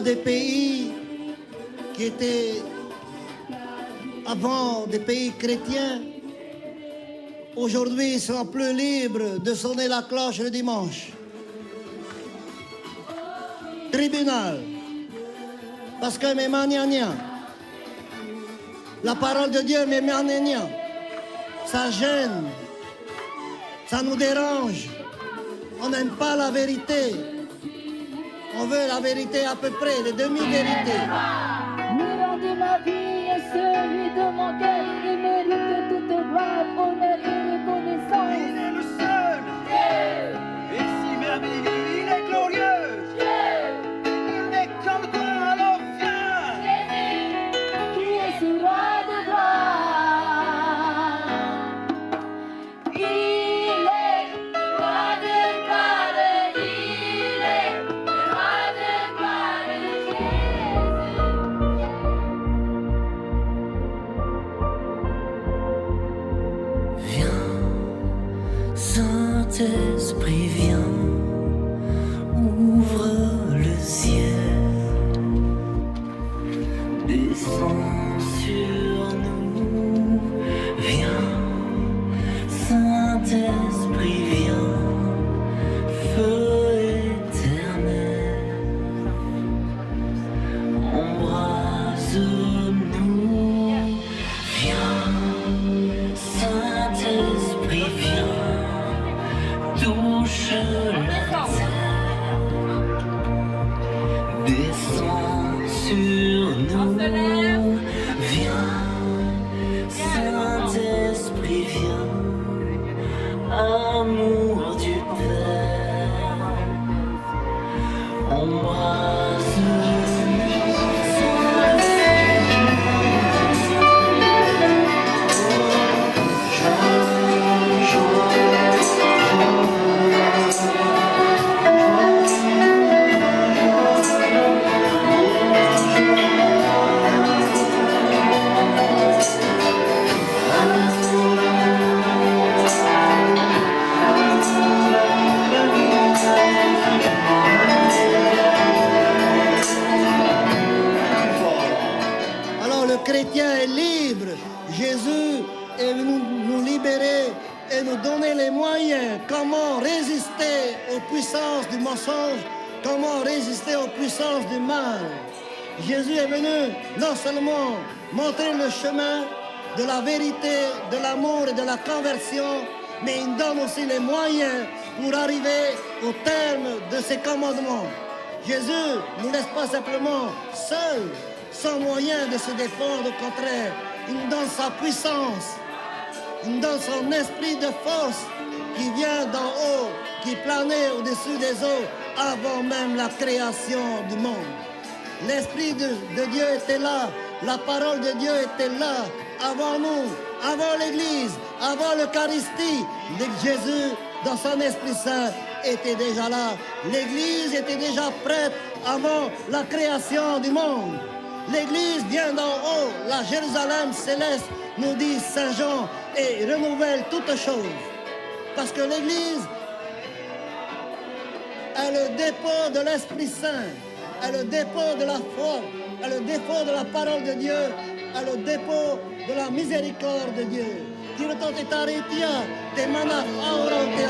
Des pays qui étaient avant des pays chrétiens, aujourd'hui sont plus libres de sonner la cloche le dimanche. Tribunal, parce que mes maniania, la parole de Dieu, mes maniania, ça gêne, ça nous dérange, on n'aime pas la vérité. On veut la vérité à peu près, les demi-vérités. Murant de ma vie et celui de mon cœur, il mérite toute gloire, honneur et reconnaissance. Il est le seul, et si merveilleux, il est glorieux. Il n'est comme toi, alors viens. Qui est ce roi de gloire? Il est roi de gloire, il est roi de gloire, Jésus. Viens, Saint-Esprit, viens, ouvre le ciel, descends sur nous, viens, Saint-Esprit, viens, feu éternel, embrase-nous, viens, Saint-Esprit, viens, touche la terre, descends sur nous, viens, Saint-Esprit, viens, amour du Père, embrase-nous. Alors le chrétien est libre. Jésus est venu nous libérer et nous donner les moyens. Comment résister aux puissances du mensonge, comment résister aux puissances du mal. Jésus est venu non seulement montrer le chemin de la vérité, de l'amour et de la conversion, mais il donne aussi les moyens pour arriver au terme de ses commandements. Jésus ne nous laisse pas simplement seuls, sans moyen de se défendre, au contraire, il nous donne sa puissance, il nous donne son esprit de force qui vient d'en haut, qui planait au-dessus des eaux avant même la création du monde. L'Esprit de Dieu était là, la parole de Dieu était là, avant nous, avant l'Église, avant l'Eucharistie. Jésus, dans son Esprit Saint, était déjà là. L'Église était déjà prête avant la création du monde. L'Église vient d'en haut, la Jérusalem céleste, nous dit Saint Jean, et renouvelle toutes choses. Parce que l'Église est le dépôt de l'Esprit Saint, est le dépôt de la foi, est le dépôt de la parole de Dieu, est le dépôt de la miséricorde de Dieu. Tiro te taritia, te mana aura te